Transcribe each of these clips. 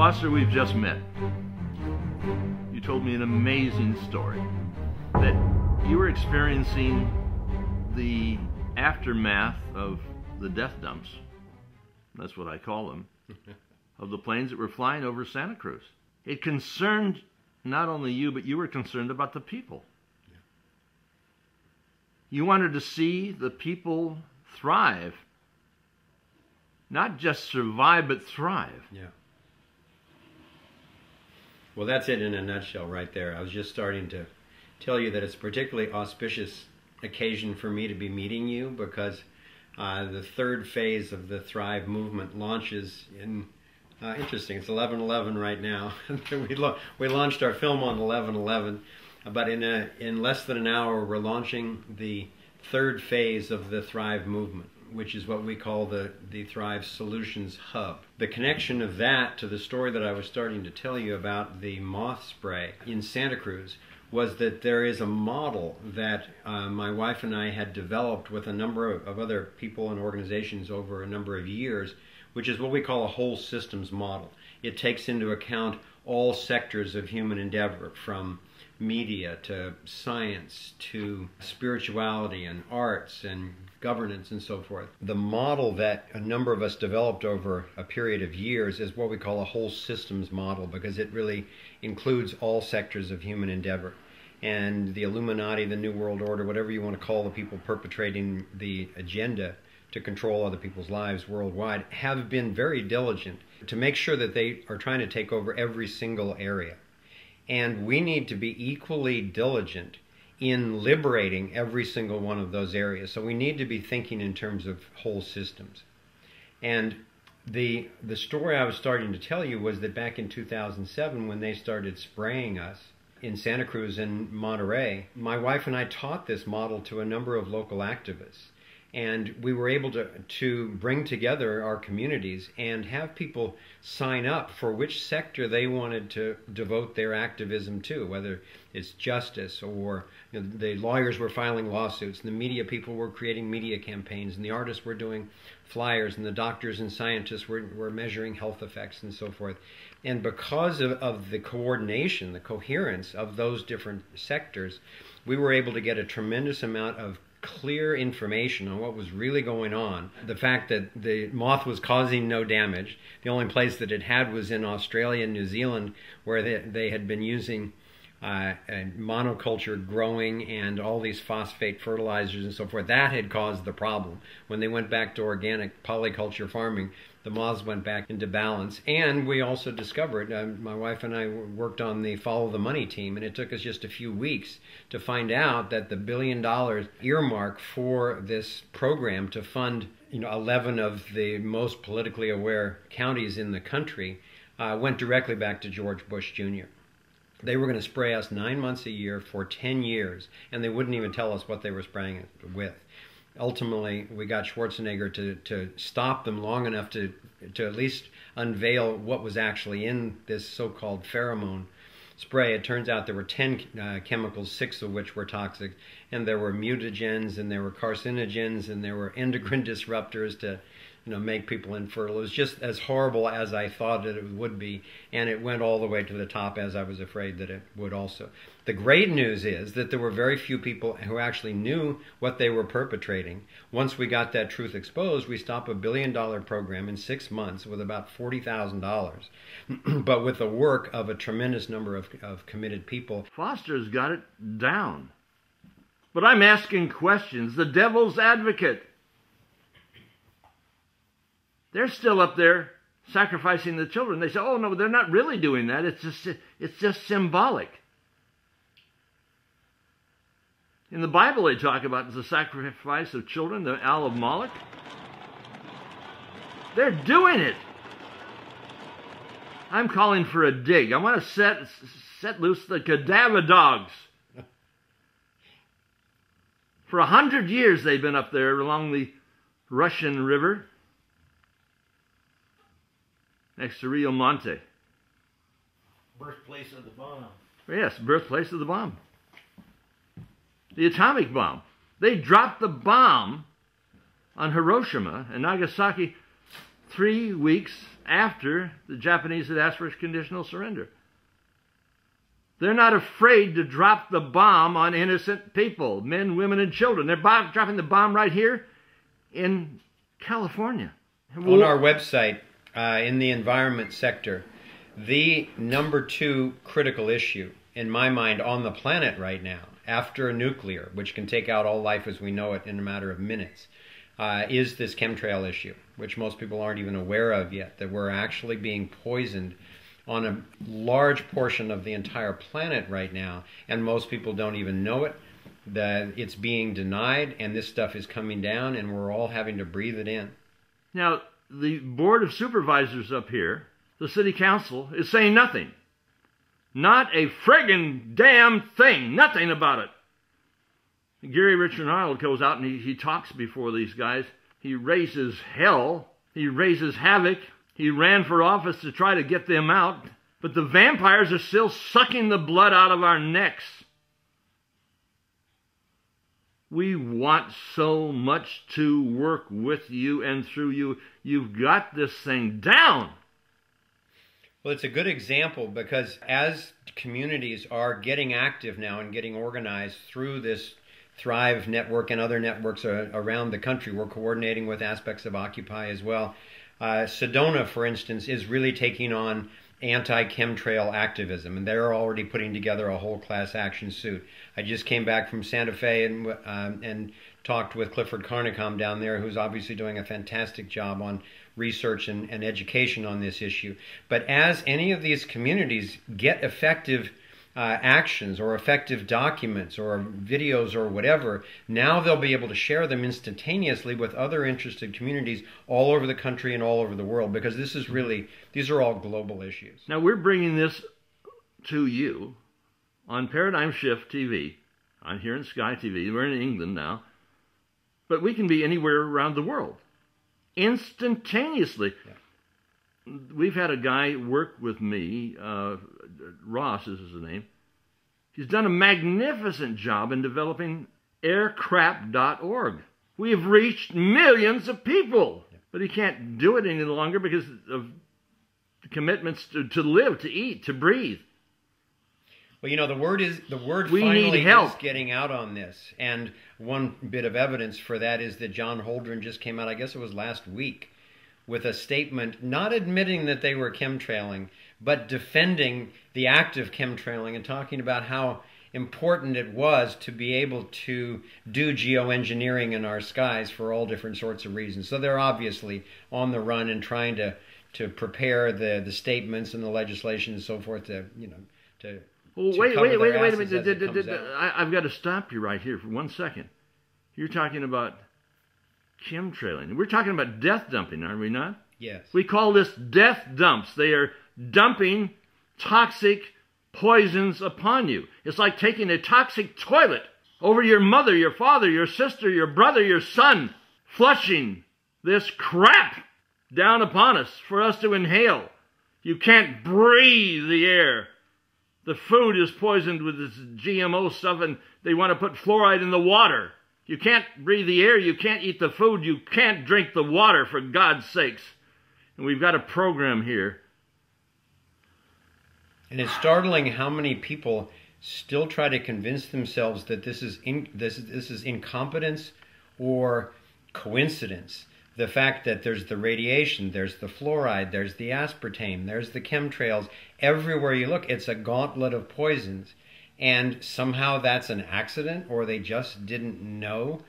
Foster, we've just met. You told me an amazing story that you were experiencing the aftermath of the death dumps, that's what I call them, of the planes that were flying over Santa Cruz. It concerned not only you, but you were concerned about the people. Yeah. You wanted to see the people thrive, not just survive, but thrive. Yeah. Well, that's it in a nutshell right there. I was just starting to tell you that it's a particularly auspicious occasion for me to be meeting you, because the third phase of the Thrive movement launches in, interesting, it's 11/11 right now. we launched our film on 11/11, but in less than an hour we're launching the third phase of the Thrive movement, which is what we call the Thrive Solutions Hub. The connection of that to the story that I was starting to tell you about the Moth Spray in Santa Cruz was that there is a model that my wife and I had developed with a number of other people and organizations over a number of years, which is what we call a whole systems model. It takes into account all sectors of human endeavor, from media to science to spirituality and arts and governance and so forth. The model that a number of us developed over a period of years is what we call a whole systems model, because it really includes all sectors of human endeavor. And the Illuminati, the New World Order, whatever you want to call the people perpetrating the agenda to control other people's lives worldwide, have been very diligent to make sure that they are trying to take over every single area. And we need to be equally diligent in liberating every single one of those areas. So we need to be thinking in terms of whole systems. And the story I was starting to tell you was that back in 2007, when they started spraying us in Santa Cruz and Monterey, my wife and I taught this model to a number of local activists. And we were able to bring together our communities and have people sign up for which sector they wanted to devote their activism to, whether it's justice or the lawyers were filing lawsuits, and the media people were creating media campaigns, and the artists were doing flyers, and the doctors and scientists were measuring health effects and so forth. And because of the coordination, the coherence of those different sectors, we were able to get a tremendous amount of clear information on what was really going on. The fact that the moth was causing no damage. The only place that it had was in Australia and New Zealand, where they had been using monoculture growing and all these phosphate fertilizers and so forth. That had caused the problem. When they went back to organic polyculture farming, the moths went back into balance. And we also discovered, my wife and I worked on the Follow the Money team, and it took us just a few weeks to find out that the $1 billion earmark for this program to fund 11 of the most politically aware counties in the country went directly back to George Bush Jr. They were going to spray us 9 months a year for 10 years, and they wouldn't even tell us what they were spraying it with. Ultimately, we got Schwarzenegger to stop them long enough to at least unveil what was actually in this so-called pheromone spray. It turns out there were 10 chemicals, 6 of which were toxic, and there were mutagens, and there were carcinogens, and there were endocrine disruptors to make people infertile. It was just as horrible as I thought that it would be, and it went all the way to the top, as I was afraid that it would also. The great news is that there were very few people who actually knew what they were perpetrating. Once we got that truth exposed, we stopped a $1 billion program in 6 months with about $40,000, but with the work of a tremendous number of committed people. Foster's got it down. But I'm asking questions. The devil's advocate. They're still up there sacrificing the children. They say, oh, no, they're not really doing that. It's just symbolic. In the Bible, they talk about the sacrifice of children, the Owl of Moloch. They're doing it. I'm calling for a dig. I want to set loose the cadaver dogs. For 100 years, they've been up there along the Russian River, next to Rio Monte. Birthplace of the bomb. Yes, birthplace of the bomb. The atomic bomb. They dropped the bomb on Hiroshima and Nagasaki 3 weeks after the Japanese had asked for conditional surrender. They're not afraid to drop the bomb on innocent people, men, women, and children. They're dropping the bomb right here in California. On our website, in the environment sector, the number 2 critical issue, in my mind, on the planet right now, after nuclear, which can take out all life as we know it in a matter of minutes, is this chemtrail issue, which most people aren't even aware of yet, that we're actually being poisoned on a large portion of the entire planet right now, and most people don't even know it, that it's being denied, and this stuff is coming down, and we're all having to breathe it in. Now, the Board of Supervisors up here, the City Council, is saying nothing. Not a friggin' damn thing. Nothing about it. Gary Richard Arnold goes out and he talks before these guys. He raises hell. He raises havoc. He ran for office to try to get them out. But the vampires are still sucking the blood out of our necks. We want so much to work with you and through you. You've got this thing down. Well, it's a good example because as communities are getting active now and getting organized through this Thrive network and other networks around the country, we're coordinating with aspects of Occupy as well. Sedona, for instance, is really taking on anti-chemtrail activism, and they're already putting together a whole class action suit. I just came back from Santa Fe and talked with Clifford Carnicom down there, who's obviously doing a fantastic job on research and education on this issue. But as any of these communities get effective actions or effective documents or videos or whatever, now they'll be able to share them instantaneously with other interested communities all over the country and all over the world, because this is really, these are all global issues. Now we're bringing this to you on Paradigm Shift TV. I'm here in Sky TV. We're in England now. But we can be anywhere around the world instantaneously. Yeah. We've had a guy work with me, Ross is his name. He's done a magnificent job in developing aircrap.org. We have reached millions of people, but he can't do it any longer because of the commitments to live, to eat, to breathe. Well, you know, the word we finally is getting out on this. And one bit of evidence for that is that John Holdren just came out, I guess it was last week, with a statement not admitting that they were chemtrailing, but defending the act of chemtrailing and talking about how important it was to be able to do geoengineering in our skies for all different sorts of reasons. So they're obviously on the run and trying to prepare the statements and the legislation and so forth to, you know, to... Well, wait a minute. I've got to stop you right here for 1 second. You're talking about chemtrailing. We're talking about death dumping, are we not? Yes. We call this death dumps. They are dumping toxic poisons upon you. It's like taking a toxic toilet over your mother, your father, your sister, your brother, your son, flushing this crap down upon us for us to inhale. You can't breathe the air. The food is poisoned with this GMO stuff, and they want to put fluoride in the water. You can't breathe the air. You can't eat the food. You can't drink the water, for God's sakes. And we've got a program here. And it's startling how many people still try to convince themselves that this is incompetence or coincidence. The fact that there's the radiation, there's the fluoride, there's the aspartame, there's the chemtrails. Everywhere you look, it's a gauntlet of poisons. And somehow that's an accident, or they just didn't know.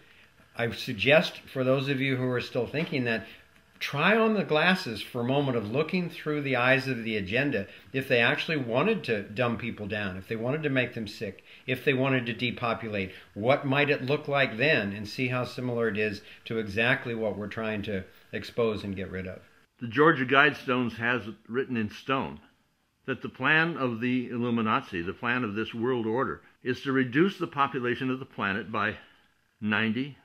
I suggest for those of you who are still thinking that, try on the glasses for a moment of looking through the eyes of the agenda. If they actually wanted to dumb people down, if they wanted to make them sick, if they wanted to depopulate, what might it look like then, and see how similar it is to exactly what we're trying to expose and get rid of. The Georgia Guidestones has it written in stone that the plan of the Illuminati, the plan of this world order, is to reduce the population of the planet by 95%.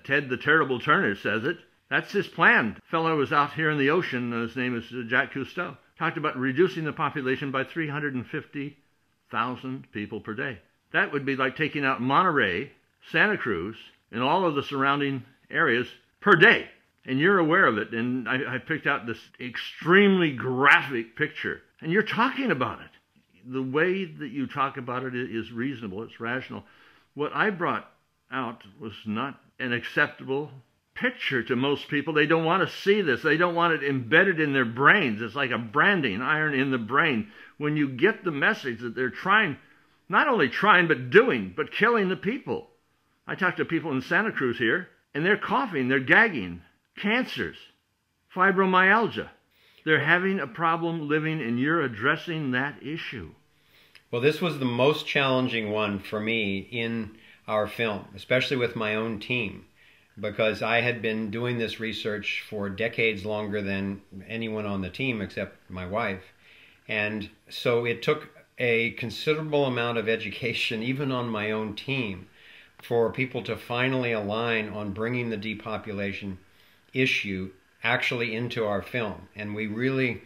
Ted the Terrible Turner says it. That's his plan. The fellow was out here in the ocean, his name is Jacques Cousteau, talked about reducing the population by 350,000 people per day. That would be like taking out Monterey, Santa Cruz, and all of the surrounding areas per day. and you're aware of it, and I picked out this extremely graphic picture, and you're talking about it. The way that you talk about it is reasonable, it's rational. What I brought out was not an acceptable picture to most people. They don't want to see this. They don't want it embedded in their brains. It's like a branding iron in the brain. When you get the message that they're trying, not only trying, but doing, but killing the people. I talked to people in Santa Cruz here, and they're coughing, they're gagging, cancers, fibromyalgia. They're having a problem living, and you're addressing that issue. Well, this was the most challenging one for me in our film, especially with my own team, because I had been doing this research for decades longer than anyone on the team except my wife. And so it took a considerable amount of education, even on my own team, for people to finally align on bringing the depopulation issue actually into our film. And we really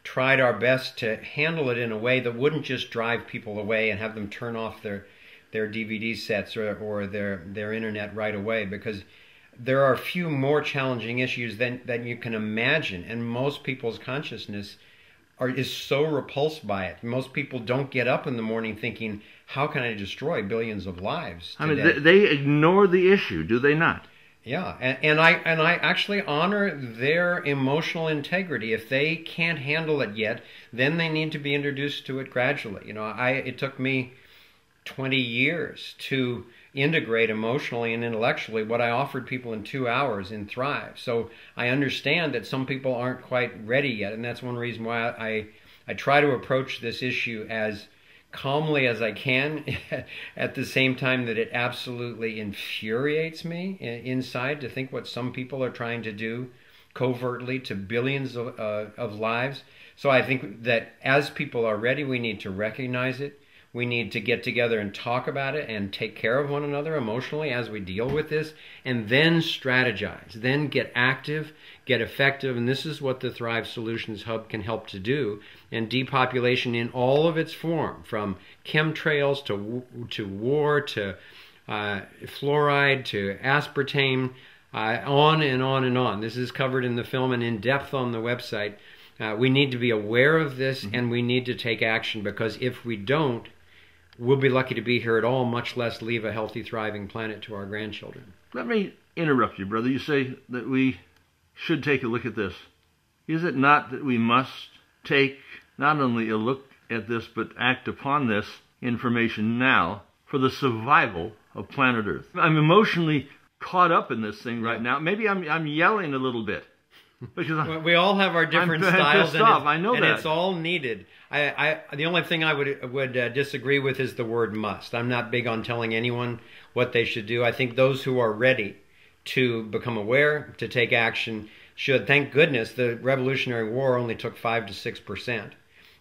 tried our best to handle it in a way that wouldn't just drive people away and have them turn off their DVD sets or their internet right away, because there are a few more challenging issues than you can imagine, and most people's consciousness is so repulsed by it. Most people don't get up in the morning thinking, how can I destroy billions of lives today? I mean, they ignore the issue, do they not? Yeah, and I actually honor their emotional integrity. If they can't handle it yet, then they need to be introduced to it gradually. You know, it took me 20 years to integrate emotionally and intellectually what I offered people in 2 hours in Thrive. So I understand that some people aren't quite ready yet, and that's one reason why I try to approach this issue as calmly as I can, at the same time that it absolutely infuriates me inside to think what some people are trying to do covertly to billions of lives. So I think that as people are ready, we need to recognize it. We need to get together and talk about it and take care of one another emotionally as we deal with this, and then strategize, then get active, get effective, and this is what the Thrive Solutions Hub can help to do. And depopulation in all of its form, from chemtrails to war to fluoride to aspartame, on and on and on. This is covered in the film and in depth on the website. We need to be aware of this, and we need to take action, because if we don't, we'll be lucky to be here at all, much less leave a healthy, thriving planet to our grandchildren. Let me interrupt you, brother. You say that we should take a look at this. Is it not that we must take not only a look at this, but act upon this information now for the survival of planet Earth? I'm emotionally caught up in this thing right now. Maybe I'm yelling a little bit. Because we all have our different styles, I know that. And it's all needed. The only thing I would disagree with is the word must. I'm not big on telling anyone what they should do. I think those who are ready to become aware, to take action, should. Thank goodness the Revolutionary War only took 5 to 6%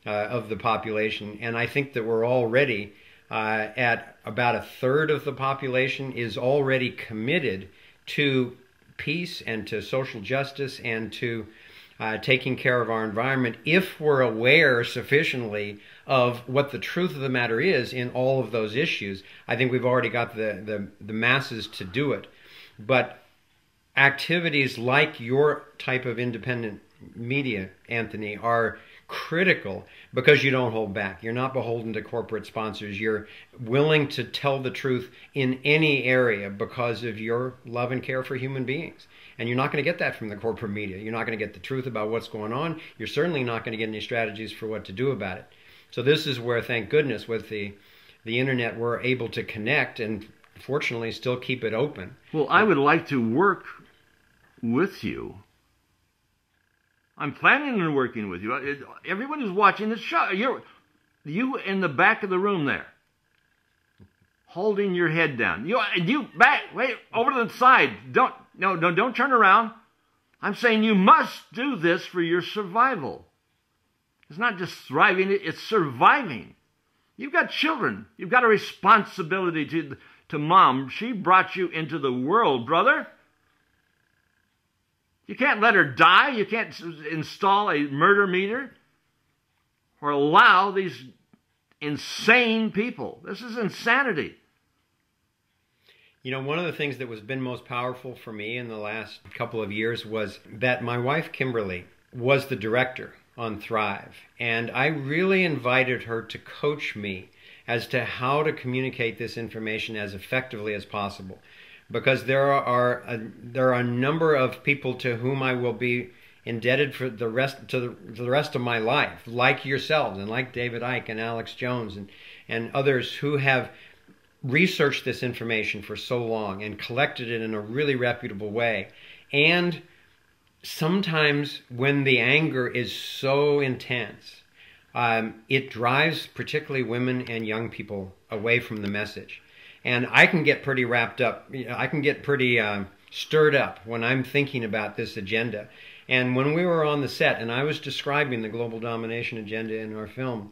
of the population, and I think that we're already at about a third of the population is already committed to peace and to social justice and to taking care of our environment, if we're aware sufficiently of what the truth of the matter is in all of those issues. I think we've already got the masses to do it. But activities like your type of independent media, Anthony, are critical because you don't hold back. You're not beholden to corporate sponsors. You're willing to tell the truth in any area because of your love and care for human beings. And you're not going to get that from the corporate media. You're not going to get the truth about what's going on. You're certainly not going to get any strategies for what to do about it. So this is where, thank goodness, with the internet, we're able to connect and fortunately still keep it open. Well, I would like to work with you. I'm planning on working with you. Everyone who's watching this show, you in the back of the room there, holding your head down. You back, wait, over to the side. Don't turn around. I'm saying you must do this for your survival. It's not just thriving, it's surviving. You've got children. You've got a responsibility to mom. She brought you into the world, brother. You can't let her die. You can't install a murder meter or allow these insane people. This is insanity. You know, one of the things that was been most powerful for me in the last couple of years was that my wife, Kimberly, was the director on Thrive. And I really invited her to coach me as to how to communicate this information as effectively as possible. Because there are a number of people to whom I will be indebted for the rest of my life, like yourselves and like David Icke and Alex Jones and others who have researched this information for so long and collected it in a really reputable way. And sometimes when the anger is so intense, it drives particularly women and young people away from the message. And I can get pretty wrapped up. I can get pretty stirred up when I'm thinking about this agenda. And when we were on the set and I was describing the global domination agenda in our film,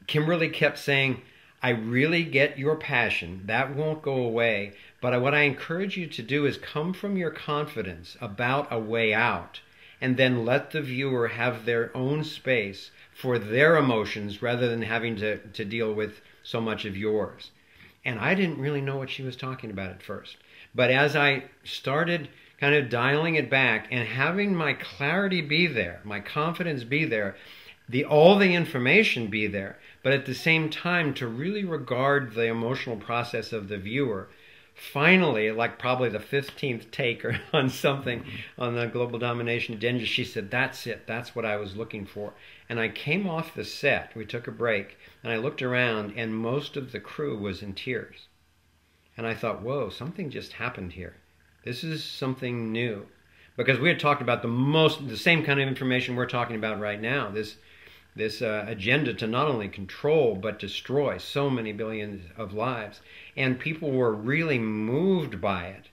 Kimberly kept saying, I really get your passion. That won't go away. But what I encourage you to do is come from your confidence about a way out and then let the viewer have their own space for their emotions rather than having to deal with so much of yours. And I didn't really know what she was talking about at first. But as I started kind of dialing it back and having my clarity be there, my confidence be there, all the information be there, but at the same time to really regard the emotional process of the viewer, finally, like probably the 15th take or on something on the global domination agenda, she said, that's it, that's what I was looking for. And I came off the set, we took a break, and I looked around and most of the crew was in tears. And I thought, whoa, something just happened here. This is something new. Because we had talked about the same kind of information we're talking about right now, this agenda to not only control but destroy so many billions of lives. And people were really moved by it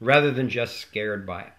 rather than just scared by it.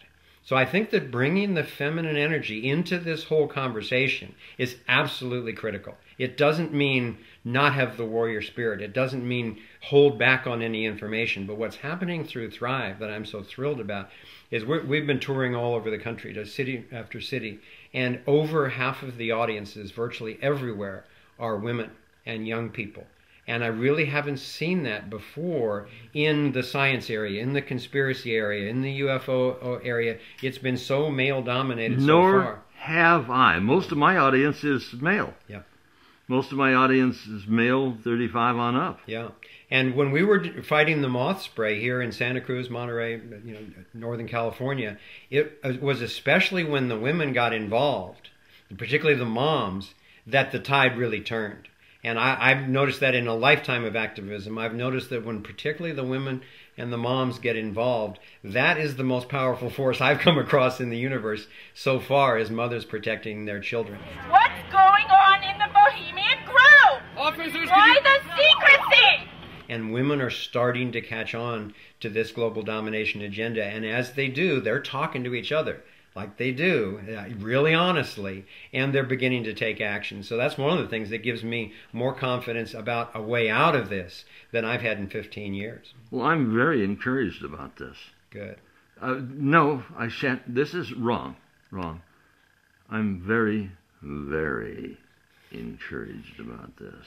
So I think that bringing the feminine energy into this whole conversation is absolutely critical. It doesn't mean not have the warrior spirit. It doesn't mean hold back on any information. But what's happening through Thrive that I'm so thrilled about is we've been touring all over the country, to city after city, and over half of the audiences virtually everywhere are women and young people. And I really haven't seen that before in the science area, in the conspiracy area, in the UFO area. It's been so male-dominated so far. Nor have I. Most of my audience is male. Yeah. Most of my audience is male, 35 on up. Yeah. And when we were fighting the moth spray here in Santa Cruz, Monterey, Northern California, it was especially when the women got involved, particularly the moms, that the tide really turned. And I've noticed that in a lifetime of activism. I've noticed that when particularly the women and the moms get involved, that is the most powerful force I've come across in the universe so far, as mothers protecting their children. What's going on in the Bohemian Grove? Officers, why the secrecy? And women are starting to catch on to this global domination agenda. And as they do, they're talking to each other like they do, really honestly, and they're beginning to take action. So that's one of the things that gives me more confidence about a way out of this than I've had in 15 years. Well, I'm very encouraged about this. Good. No, I shan't. This is wrong. Wrong. I'm very, very encouraged about this.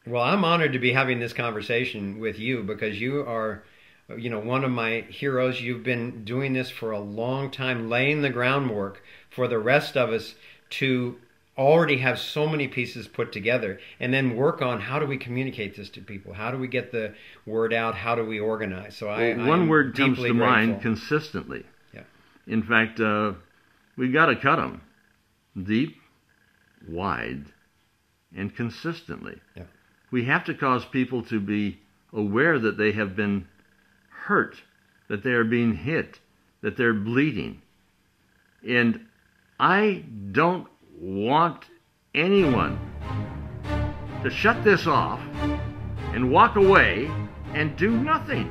Well, I'm honored to be having this conversation with you because you are, one of my heroes. You've been doing this for a long time, laying the groundwork for the rest of us to already have so many pieces put together and then work on how do we communicate this to people? How do we get the word out? How do we organize? So one word comes to mind: grateful. consistently. Yeah. In fact, we've got to cut them deep, wide, and consistently. Yeah. We have to cause people to be aware that they have been hurt, that they are being hit, that they're bleeding. And I don't want anyone to shut this off and walk away and do nothing.